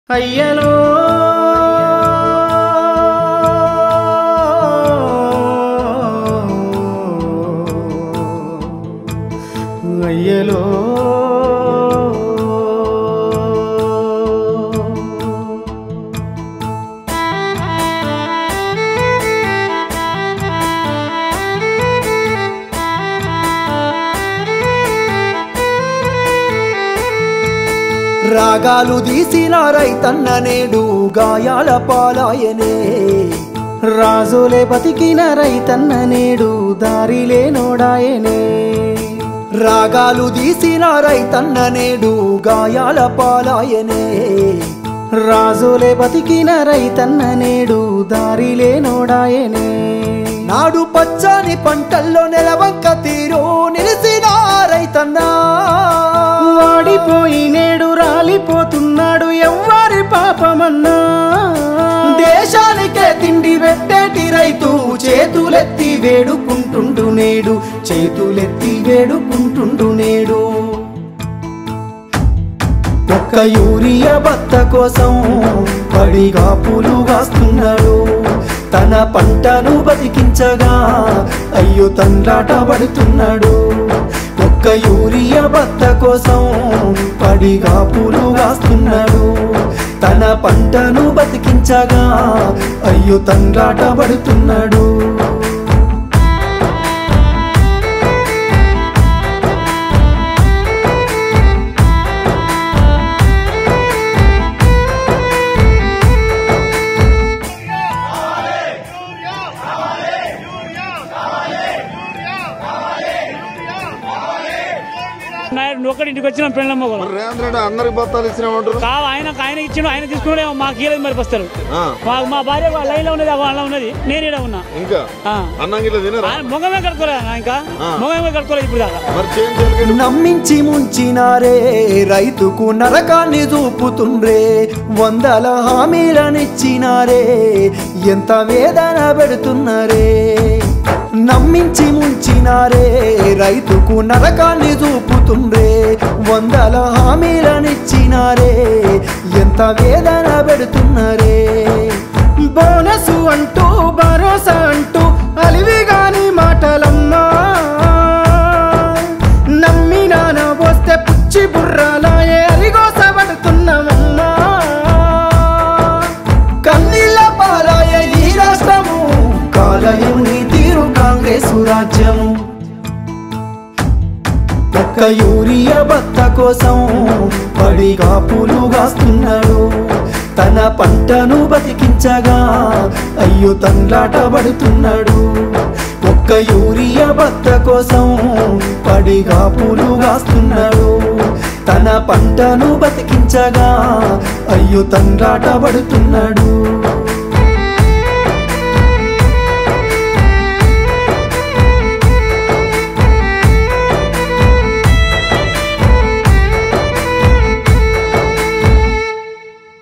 అయ్యలో అయ్యలో రాగాలు తీసిన రైతన్న నేడు గాయాల పాలాయనే రాజులే బతికిన రైతన్న నేడు దారిలే నోడాయనే రాగాలు తీసిన రైతన్న నేడు గాయాల పాలాయనే రాజులే బతికిన రైతన్న నేడు దారిలే నోడాయనే నాడు పచ్చని పంటల్లో నెలవంక తీరు నిలిసిన రైతన్న వాడిపోయి నేడు రాలిపోతున్నాడు ఎవ్వరి పాపమన్నా దేశానికే తిండి పెట్టేటి రైతు చేతులెత్తి వేడుకుంటుండు నేడు చేతులెత్తి వేడుకుంటుండు నేడు ఒక్క యూరియా బత్త కోసం పడిగా పూలు కాస్తున్నాడు తన పంటను బతికించగా అయ్యో తండ్రాట పడుతున్నాడు ఒక్క యూరియా బత్త కోసం పడిగా పూలు కాస్తున్నాడు తన పంటను బతికించగా అయ్యో తండ్రాట పడుతున్నాడు ఒకటింటికి వచ్చిన పెళ్ళమ్మ రేవంత్ రెడ్డి అందరికి బత్తాలు ఇచ్చినామంటారు ఆయన ఇచ్చిన ఆయన తీసుకున్నాడే మాకు కీలది మరి వస్తారు మా భార్య లైన్ లో ఉన్నది అలా ఉన్నది నేను ఇక్కడ ఉన్నా ఇంకా అన్నం గిట్ల తినరా మొగమే కట్టుకోలేదు ఇంకా మొగమే కట్టుకోలేదు ఇప్పుడు దాకా మరి నమ్మించి ముంచినారే రైతుకు నరకాన్ని చూపుతుండ్రే వందల హామీలనిచ్చినారే ఎంత వేదన పెడుతున్నారే నమ్మించి ముంచినారే రైతుకు నరకాన్ని చూపుతుండ్రే వందల హామీలనిచ్చినారే ఎంత వేదన పెడుతున్నారే బోనసు అంటూ భరోసా అంటూ అలివిగాని మాటలమ్మా నమ్మినాన వస్తే పుచ్చి బుర్రాలాయే అరిగోసబడుతున్నామమ్మా కన్నీళ్ళ పాలాయ ఈ రాష్ట్రము కాలయం నీ తీరు కాంగ్రెసు రాజ్యము ఒక్క యూరియా బత్త కోసం పడిగా పూలు కాస్తున్నాడు తన పంటను బతికించగా అయ్యో తండ్రాట పడుతున్నాడు ఒక్క యూరియా బత్త కోసం పడిగా పూలు కాస్తున్నాడు తన పంటను బతికించగా అయ్యో తండ్రాట పడుతున్నాడు